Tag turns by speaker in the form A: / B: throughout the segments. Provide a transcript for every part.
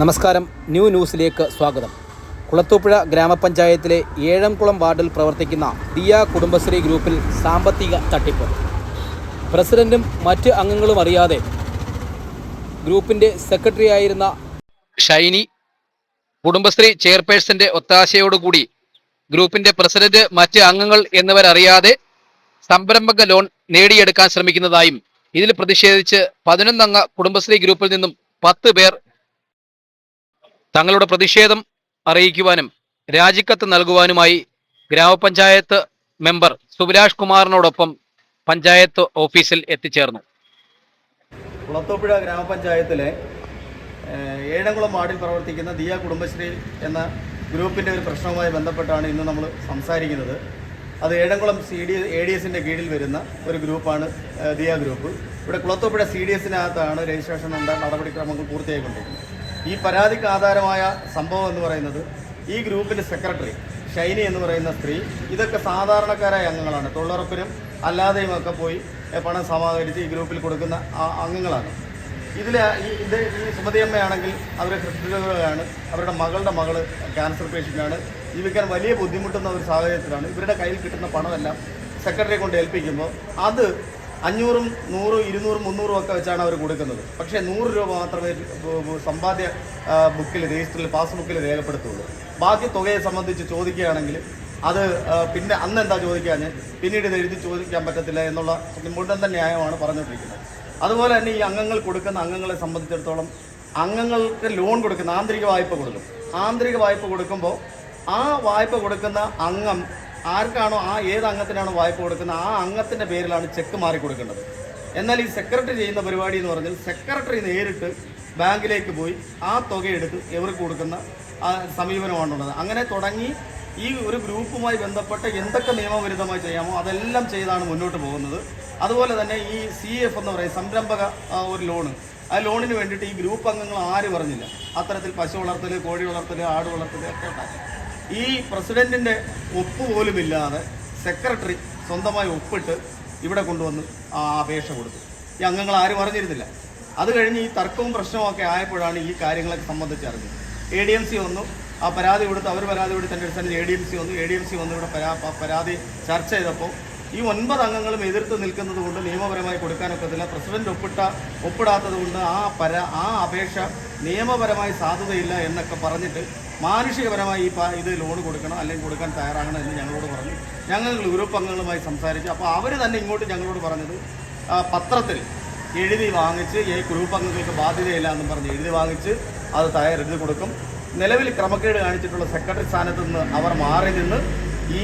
A: നമസ്കാരം, ന്യൂസിലേക്ക് സ്വാഗതം. കുളത്തൂപ്പുഴ ഗ്രാമപഞ്ചായത്തിലെ ഏഴംകുളം വാർഡിൽ പ്രവർത്തിക്കുന്ന ദിയ കുടുംബശ്രീ ഗ്രൂപ്പിൽ സാമ്പത്തിക തട്ടിപ്പ്. പ്രസിഡന്റും മറ്റ് അംഗങ്ങളും അറിയാതെ ഗ്രൂപ്പിൻ്റെ സെക്രട്ടറിയായിരുന്ന ഷൈനി കുടുംബശ്രീ ചെയർപേഴ്സന്റെ ഒത്താശയോടുകൂടി ഗ്രൂപ്പിൻ്റെ പ്രസിഡന്റ്, മറ്റ് അംഗങ്ങൾ എന്നിവരറിയാതെ സംരംഭക ലോൺ നേടിയെടുക്കാൻ ശ്രമിക്കുന്നതായും ഇതിൽ പ്രതിഷേധിച്ച് 11 അംഗ കുടുംബശ്രീ ഗ്രൂപ്പിൽ നിന്നും 10 പേർ തങ്ങളുടെ പ്രതിഷേധം അറിയിക്കുവാനും രാജിക്കത്ത് നൽകുവാനുമായി ഗ്രാമപഞ്ചായത്ത് മെമ്പർ സുഭിലാഷ് കുമാറിനോടൊപ്പം പഞ്ചായത്ത് ഓഫീസിൽ എത്തിച്ചേർന്നു.
B: കുളത്തൂപ്പുഴ ഗ്രാമപഞ്ചായത്തിലെ ഏഴംകുളം വാർഡിൽ പ്രവർത്തിക്കുന്ന ദിയ കുടുംബശ്രീ എന്ന ഗ്രൂപ്പിൻ്റെ ഒരു പ്രശ്നവുമായി ബന്ധപ്പെട്ടാണ് ഇന്ന് നമ്മൾ സംസാരിക്കുന്നത്. അത് ഏഴംകുളം ADS കീഴിൽ വരുന്ന ഒരു ഗ്രൂപ്പാണ് ദിയ ഗ്രൂപ്പ്. ഇവിടെ കുളത്തൂപ്പുഴ CDS-നകത്താണ് രജിസ്ട്രേഷൻ നടപടിക്രമങ്ങൾ പൂർത്തിയായിക്കൊണ്ടിരിക്കുന്നത്. ഈ പരാതിക്ക് ആധാരമായ സംഭവം എന്ന് പറയുന്നത്, ഈ ഗ്രൂപ്പിൻ്റെ സെക്രട്ടറി ഷൈനി എന്ന് പറയുന്ന സ്ത്രീ, ഇതൊക്കെ സാധാരണക്കാരായ അംഗങ്ങളാണ്. തൊഴിലുറപ്പിനും അല്ലാതെയുമൊക്കെ പോയി പണം സമാഹരിച്ച് ഈ ഗ്രൂപ്പിൽ കൊടുക്കുന്ന അംഗങ്ങളാണ്. ഈ സുമതിയമ്മയാണെങ്കിൽ അവർ ഹൃദ്രോഗികളാണ്. അവരുടെ മകളുടെ മകൾ ക്യാൻസർ പേഷ്യൻ്റാണ്. ജീവിക്കാൻ വലിയ ബുദ്ധിമുട്ടുന്ന ഒരു സാഹചര്യത്തിലാണ്. ഇവരുടെ കയ്യിൽ കിട്ടുന്ന പണമെല്ലാം സെക്രട്ടറിയെ കൊണ്ട് ഏൽപ്പിക്കുമ്പോൾ അത് 500, 100, 200, 300 ഒക്കെ വെച്ചാണ് അവർ കൊടുക്കുന്നത്. പക്ഷേ 100 രൂപ മാത്രമേ സമ്പാദ്യ ബുക്കിൽ, രജിസ്റ്ററിൽ, പാസ്ബുക്കിൽ രേഖപ്പെടുത്തുള്ളൂ. ബാക്കി തുകയെ സംബന്ധിച്ച് ചോദിക്കുകയാണെങ്കിൽ അത് പിന്നെ അന്ന് എന്താ ചോദിക്കാൻ, പിന്നീട് ഇത് എഴുതി ചോദിക്കാൻ പറ്റത്തില്ല എന്നുള്ള മുഴുവൻ ന്യായമാണ് പറഞ്ഞുകൊണ്ടിരിക്കുന്നത്. അതുപോലെ തന്നെ ഈ അംഗങ്ങൾ കൊടുക്കുന്ന അംഗങ്ങളെ സംബന്ധിച്ചിടത്തോളം അംഗങ്ങൾക്ക് ലോൺ കൊടുക്കുന്ന ആന്തരിക വായ്പ കൊടുക്കും. ആന്തരിക വായ്പ കൊടുക്കുമ്പോൾ ആ വായ്പ കൊടുക്കുന്ന അംഗം ആർക്കാണോ, ഏത് അംഗത്തിനാണോ വായ്പ കൊടുക്കുന്നത് ആ അംഗത്തിൻ്റെ പേരിലാണ് ചെക്ക് മാറി കൊടുക്കേണ്ടത്. എന്നാൽ ഈ സെക്രട്ടറി ചെയ്യുന്ന പരിപാടി എന്ന് പറഞ്ഞാൽ സെക്രട്ടറി നേരിട്ട് ബാങ്കിലേക്ക് പോയി ആ തുക എടുത്ത് ഇവർക്ക് കൊടുക്കുന്ന സമീപനമാണുള്ളത്. അങ്ങനെ തുടങ്ങി ഈ ഒരു ഗ്രൂപ്പുമായി ബന്ധപ്പെട്ട് എന്തൊക്കെ നിയമവിരുദ്ധമായി ചെയ്യാമോ അതെല്ലാം ചെയ്താണ് മുന്നോട്ട് പോകുന്നത്. അതുപോലെ തന്നെ ഈ CF എന്ന് പറയും, സംരംഭക ഒരു ലോണ്, ആ ലോണിന് വേണ്ടിയിട്ട് ഈ ഗ്രൂപ്പ് അംഗങ്ങൾ ആരും പറഞ്ഞില്ല. അത്തരത്തിൽ പശു വളർത്തൽ, കോഴി വളർത്തൽ, ആട് വളർത്തൽ ഒക്കെ ഉണ്ടാക്കി. ഈ പ്രസിഡന്റിൻ്റെ ഒപ്പ് പോലും ഇല്ലാതെ സെക്രട്ടറി സ്വന്തമായി ഒപ്പിട്ട് ഇവിടെ കൊണ്ടുവന്ന് ആ അപേക്ഷ കൊടുത്തു. ഈ അംഗങ്ങൾ ആരും അറിഞ്ഞിരുന്നില്ല. അത് കഴിഞ്ഞ് ഈ തർക്കവും പ്രശ്നമൊക്കെ ആയപ്പോഴാണ് ഈ കാര്യങ്ങളൊക്കെ സംബന്ധിച്ച് അറിഞ്ഞത്. ADMC വന്നു, ആ പരാതി കൊടുത്ത് അവർ പരാതി കൊടുത്ത് എൻ്റെ അടുത്ത് ADMC വന്നു ഇവിടെ പരാതി ചർച്ച ചെയ്തപ്പോൾ ഈ 9 അംഗങ്ങളും എതിർത്ത് നിൽക്കുന്നത് കൊണ്ട് നിയമപരമായി കൊടുക്കാനൊക്കത്തില്ല. പ്രസിഡന്റ് ഒപ്പിടാത്തത് കൊണ്ട് ആ അപേക്ഷ നിയമപരമായി സാധുതയില്ല എന്നൊക്കെ പറഞ്ഞിട്ട് മാനുഷികപരമായി ഇത് ലോൺ കൊടുക്കണം അല്ലെങ്കിൽ കൊടുക്കാൻ തയ്യാറാകണം എന്ന് ഞങ്ങളോട് പറഞ്ഞു. ഞങ്ങൾ ഗ്രൂപ്പ് അംഗങ്ങളുമായി സംസാരിച്ചു. അപ്പോൾ അവർ തന്നെ ഇങ്ങോട്ട് ഞങ്ങളോട് പറഞ്ഞത്, പത്രത്തിൽ എഴുതി വാങ്ങിച്ച് ഈ ഗ്രൂപ്പ് അംഗങ്ങൾക്ക് ബാധ്യതയില്ല എന്നും പറഞ്ഞ് എഴുതി വാങ്ങിച്ച് അത് എഴുതി കൊടുക്കും. നിലവിൽ ക്രമക്കേട് കാണിച്ചിട്ടുള്ള സെക്രട്ടറി സ്ഥാനത്ത് നിന്ന് അവർ മാറി നിന്ന് ഈ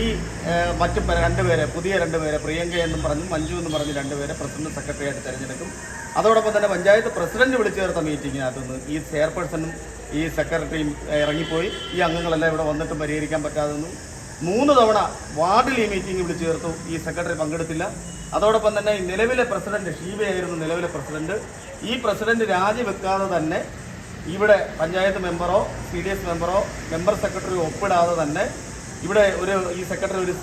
B: മറ്റു 2 പേരെ, പുതിയ 2 പേരെ, പ്രിയങ്ക എന്നും പറഞ്ഞ് മഞ്ജു എന്നും പറഞ്ഞ് 2 പേരെ പ്രസിഡന്റ് സെക്രട്ടറിയായിട്ട് തിരഞ്ഞെടുക്കും. അതോടൊപ്പം തന്നെ പഞ്ചായത്ത് പ്രസിഡന്റ് വിളിച്ചു ചേർത്ത മീറ്റിങ്ങിനകത്തുനിന്ന് ഈ ചെയർപേഴ്സണും ഈ സെക്രട്ടറിയും ഇറങ്ങിപ്പോയി. ഈ അംഗങ്ങളെല്ലാം ഇവിടെ വന്നിട്ടും പരിഹരിക്കാൻ പറ്റാതെ നിന്നു. 3 തവണ വാർഡിൽ ഈ മീറ്റിംഗ് വിളിച്ചു ചേർത്തു. ഈ സെക്രട്ടറി പങ്കെടുത്തില്ല. അതോടൊപ്പം തന്നെ ഈ നിലവിലെ പ്രസിഡന്റ് ഷീബയായിരുന്നു നിലവിലെ പ്രസിഡന്റ്. ഈ പ്രസിഡന്റ് രാജിവെക്കാതെ തന്നെ ഇവിടെ പഞ്ചായത്ത് മെമ്പറോ CDS മെമ്പറോ മെമ്പർ സെക്രട്ടറിയോ ഒപ്പിടാതെ തന്നെ ഇവിടെ ഈ സെക്രട്ടറി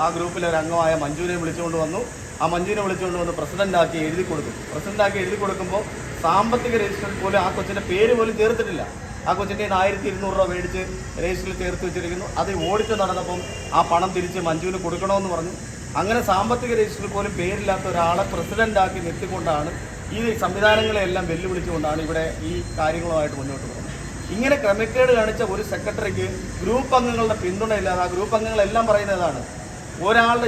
B: ആ ഗ്രൂപ്പിലെ ഒരു അംഗമായ മഞ്ജുവിനെ വിളിച്ചുകൊണ്ട് വന്നു. ആ മഞ്ജുവിനെ വിളിച്ചുകൊണ്ട് വന്ന് പ്രസിഡന്റാക്കി എഴുതി കൊടുത്തു. പ്രസിഡന്റാക്കി എഴുതി കൊടുക്കുമ്പോൾ സാമ്പത്തിക രജിസ്റ്ററിൽ പോലും ആ കൊച്ചിൻ്റെ പേര് പോലും ചേർത്തിട്ടില്ല. ആ കൊച്ചിൻ്റെ 1200 രൂപ മേടിച്ച് രജിസ്റ്ററിൽ ചേർത്ത് വെച്ചിരിക്കുന്നു. അത് ഓഡിറ്റ് നടന്നപ്പം ആ പണം തിരിച്ച് മഞ്ജുവിന് കൊടുക്കണമെന്ന് പറഞ്ഞു. അങ്ങനെ സാമ്പത്തിക രജിസ്റ്ററിൽ പോലും പേരില്ലാത്ത ഒരാളെ പ്രസിഡന്റാക്കി നിർത്തിക്കൊണ്ടാണ് ഈ സംവിധാനങ്ങളെല്ലാം വെല്ലുവിളിച്ചുകൊണ്ടാണ് ഇവിടെ ഈ കാര്യങ്ങളുമായിട്ട് മുന്നോട്ട് പോകുന്നത്. ഇങ്ങനെ ക്രമക്കേട് കാണിച്ച ഒരു സെക്രട്ടറിക്ക് ഗ്രൂപ്പ് അംഗങ്ങളുടെ പിന്തുണയില്ലാതെ, ആ ഗ്രൂപ്പ് അംഗങ്ങളെല്ലാം പറയുന്നതാണ്,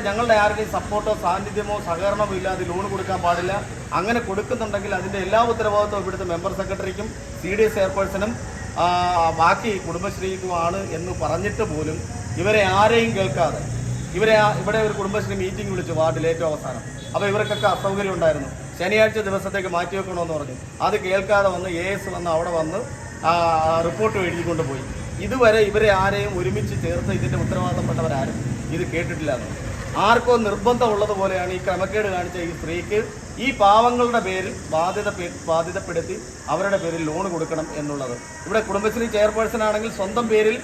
B: ഞങ്ങളുടെ ആരുടെയും സപ്പോർട്ടോ സാന്നിധ്യമോ സഹകരണമോ ഇല്ലാതെ ലോൺ കൊടുക്കാൻ പാടില്ല. അങ്ങനെ കൊടുക്കുന്നുണ്ടെങ്കിൽ അതിൻ്റെ എല്ലാ ഉത്തരവാദിത്വവും ഇവിടുത്തെ മെമ്പർ സെക്രട്ടറിക്കും CDS ചെയർപേഴ്സണും ബാക്കി കുടുംബശ്രീക്കുമാണ് എന്ന് പറഞ്ഞിട്ട് പോലും ഇവരെ ആരെയും കേൾക്കാതെ ഇവിടെ ഒരു കുടുംബശ്രീ മീറ്റിംഗ് വിളിച്ചു വാർഡിൽ ഏറ്റവും അവസാനം. അപ്പോൾ ഇവർക്കൊക്കെ അസൗകര്യം ഉണ്ടായിരുന്നു. ശനിയാഴ്ച ദിവസത്തേക്ക് മാറ്റി വെക്കണമെന്ന് പറഞ്ഞു. അത് കേൾക്കാതെ വന്ന് AS വന്ന് അവിടെ വന്ന് റിപ്പോർട്ട് എഴുതിക്കൊണ്ട് പോയി. ഇതുവരെ ഇവരെ ആരെയും ഒരുമിച്ച് ചേർത്ത് ഇതിൻ്റെ ഉത്തരവാദിത്തപ്പെട്ടവരാരും ഇത് കേട്ടിട്ടില്ല. ആർക്കോ നിർബന്ധമുള്ളതുപോലെയാണ് ഈ ക്രമക്കേട് കാണിച്ച ഈ സ്ത്രീക്ക് ഈ പാവങ്ങളുടെ പേരിൽ ബാധ്യതപ്പെടുത്തി അവരുടെ പേരിൽ ലോൺ കൊടുക്കണം എന്നുള്ളത്. ഇവിടെ കുടുംബശ്രീ ചെയർപേഴ്സൺ ആണെങ്കിൽ സ്വന്തം പേരിൽ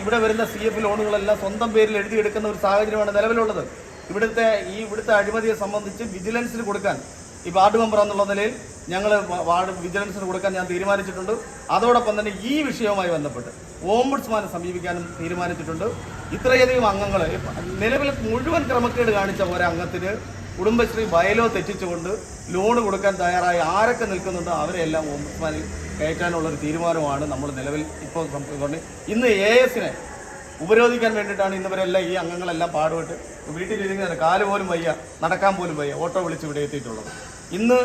B: ഇവിടെ വരുന്ന CF ലോണുകളെല്ലാം സ്വന്തം പേരിൽ എഴുതിയെടുക്കുന്ന ഒരു സാഹചര്യമാണ് നിലവിലുള്ളത്. ഇവിടുത്തെ അഴിമതിയെ സംബന്ധിച്ച് വിജിലൻസിന് കൊടുക്കാൻ ഈ വാർഡ് മെമ്പർ എന്നുള്ള നിലയിൽ ഞങ്ങൾ വാർഡ് വിജിലൻസിന് കൊടുക്കാൻ ഞാൻ തീരുമാനിച്ചിട്ടുണ്ട്. അതോടൊപ്പം തന്നെ ഈ വിഷയവുമായി ബന്ധപ്പെട്ട് ഓംബുഡ്സ്മാനെ സമീപിക്കാനും തീരുമാനിച്ചിട്ടുണ്ട്. ഇത്രയധികം അംഗങ്ങൾ നിലവിൽ മുഴുവൻ ക്രമക്കേട് കാണിച്ച ഒരംഗത്തിന് കുടുംബശ്രീ ബയലോ തെറ്റിച്ചുകൊണ്ട് ലോൺ കൊടുക്കാൻ തയ്യാറായി ആരൊക്കെ നിൽക്കുന്നുണ്ടോ അവരെല്ലാം ഓംബുഡ്സ്മാനിൽ കയറ്റാനുള്ളൊരു തീരുമാനമാണ് നമ്മൾ നിലവിൽ ഇപ്പോൾ ഇന്ന് ASനെ ഉപരോധിക്കാൻ വേണ്ടിയിട്ടാണ് ഇന്നുവരെല്ലാം ഈ അംഗങ്ങളെല്ലാം പാടുപെട്ട് വീട്ടിലിരിക്കുന്ന കാല് പോലും വയ്യ, നടക്കാൻ പോലും വയ്യ, ഓട്ടോ വിളിച്ച് ഇവിടെ എത്തിയിട്ടുള്ളത്. ഇന്ന്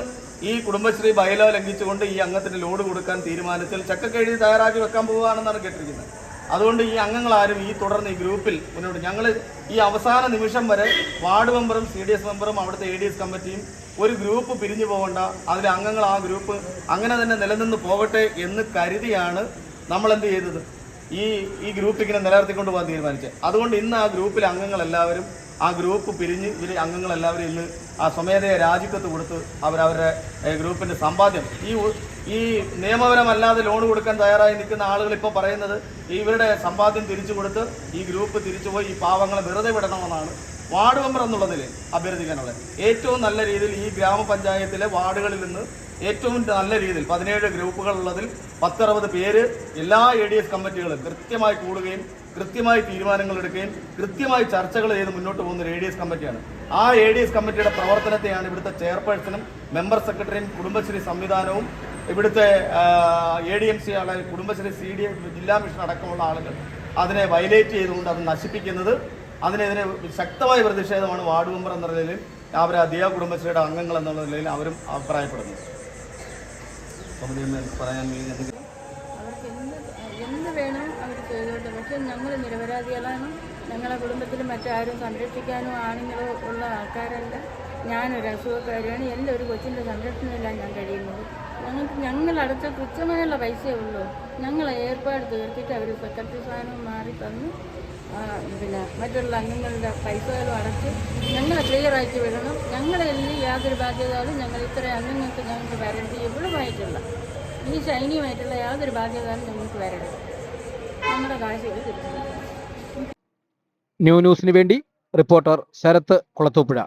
B: ഈ കുടുംബശ്രീ ബയലോ ലംഘിച്ചുകൊണ്ട് ഈ അംഗത്തിന് ലോഡ് കൊടുക്കാൻ തീരുമാനത്തിൽ ചെക്കൊക്കെ എഴുതി തയ്യാറാക്കി വെക്കാൻ പോവുകയാണെന്നാണ് കേട്ടിരിക്കുന്നത്. അതുകൊണ്ട് ഈ അംഗങ്ങളാരും ഈ തുടർന്ന് ഈ ഗ്രൂപ്പിൽ മുന്നോട്ട് ഞങ്ങൾ ഈ അവസാന നിമിഷം വരെ വാർഡ് മെമ്പറും CDS മെമ്പറും അവിടുത്തെ ADS കമ്മിറ്റിയും ഒരു ഗ്രൂപ്പ് പിരിഞ്ഞു പോകണ്ട, അതിലെ അംഗങ്ങൾ ആ ഗ്രൂപ്പ് അങ്ങനെ തന്നെ നിലനിന്ന് പോകട്ടെ എന്ന് കരുതിയാണ് നമ്മൾ എന്ത് ചെയ്തത്, ഈ ഗ്രൂപ്പ് ഇങ്ങനെ നിലനിർത്തിക്കൊണ്ട് പോകാൻ തീരുമാനിച്ചത്. അതുകൊണ്ട് ഇന്ന് ആ ഗ്രൂപ്പിലെ അംഗങ്ങളെല്ലാവരും ആ ഗ്രൂപ്പ് പിരിഞ്ഞ് ഇവർ അംഗങ്ങളെല്ലാവരും ഇന്ന് ആ സ്വമേധയെ രാജിക്കത്ത് കൊടുത്ത് അവരവരുടെ ഗ്രൂപ്പിൻ്റെ സമ്പാദ്യം ഈ നിയമപരമല്ലാതെ ലോൺ കൊടുക്കാൻ തയ്യാറായി നിൽക്കുന്ന ആളുകൾ ഇപ്പോൾ പറയുന്നത് ഇവരുടെ സമ്പാദ്യം തിരിച്ചു കൊടുത്ത് ഈ ഗ്രൂപ്പ് തിരിച്ചുപോയി ഈ പാവങ്ങളെ വെറുതെ വിടണമെന്നാണ് വാർഡ് മെമ്പർ എന്നുള്ള നിലയിൽ അഭ്യർത്ഥിക്കാനുള്ളത്. ഏറ്റവും നല്ല രീതിയിൽ ഈ ഗ്രാമപഞ്ചായത്തിലെ വാർഡുകളിൽ നിന്ന് ഏറ്റവും നല്ല രീതിയിൽ 17 ഗ്രൂപ്പുകളുള്ളതിൽ 10-60 പേര് എല്ലാ ADS കമ്മിറ്റികളും കൃത്യമായി കൂടുകയും കൃത്യമായി തീരുമാനങ്ങൾ എടുക്കുകയും കൃത്യമായി ചർച്ചകൾ ചെയ്ത് മുന്നോട്ട് പോകുന്ന ഒരു ADS കമ്മിറ്റിയാണ്. ആ ADS കമ്മിറ്റിയുടെ പ്രവർത്തനത്തെയാണ് ഇവിടുത്തെ ചെയർപേഴ്സണും മെമ്പർ സെക്രട്ടറിയും കുടുംബശ്രീ സംവിധാനവും ഇവിടുത്തെ ADMC കുടുംബശ്രീ CDS ജില്ലാ മിഷൻ അടക്കമുള്ള ആളുകൾ അതിനെ വയലേറ്റ് ചെയ്തുകൊണ്ട് അത് നശിപ്പിക്കുന്നത്. അതിനെതിരെ ശക്തമായ പ്രതിഷേധമാണ് വാർഡ് മെമ്പർ എന്ന നിലയിൽ അവർ ദിയ കുടുംബശ്രീയുടെ അംഗങ്ങൾ എന്നുള്ള നിലയിൽ അവരും അഭിപ്രായപ്പെടുന്നത്. പറയാൻ
C: അവർക്ക് എന്ത് വേണം അവർ ചെയ്തോട്ടെ. പക്ഷെ ഞങ്ങൾ നിരപരാധികളാണ്. ഞങ്ങളെ കുടുംബത്തിൽ മറ്റാരും സംരക്ഷിക്കാനോ ആണുങ്ങളോ ഉള്ള ആൾക്കാരല്ല. ഞാനൊരു അസുഖക്കാരിയാണ്. എൻ്റെ ഒരു കൊച്ചിൻ്റെ സംരക്ഷണമില്ല ഞാൻ കഴിയുന്നത്. ഞങ്ങൾ അടച്ച തുച്ഛമായുള്ള പൈസയേ ഉള്ളൂ. ഞങ്ങളെ ഏർപ്പാട് തീർത്തിട്ട് അവർ സെക്രട്ടറി സ്ഥാനവും മാറി തന്നു. പിന്നെ മറ്റുള്ള അംഗങ്ങളുടെ പൈസകളും അടച്ച് ഞങ്ങളെ ക്ലിയറാക്കി വിടണം. ഞങ്ങളെല്ലാം യാതൊരു ബാധ്യതകളും ഞങ്ങൾ ഇത്ര അംഗങ്ങൾക്ക് ഞങ്ങൾക്ക് വരേണ്ടി എവിടുമായിട്ടുള്ള ഈ ശൈനിയുമായിട്ടുള്ള യാതൊരു ബാധ്യതകളും ഞങ്ങൾക്ക് വരരുത്. നമ്മുടെ കാശുകൾ തിരിച്ചു.
A: ന്യൂസിന് വേണ്ടി റിപ്പോർട്ടർ ശരത്ത് കുളത്തൂപ്പുഴ.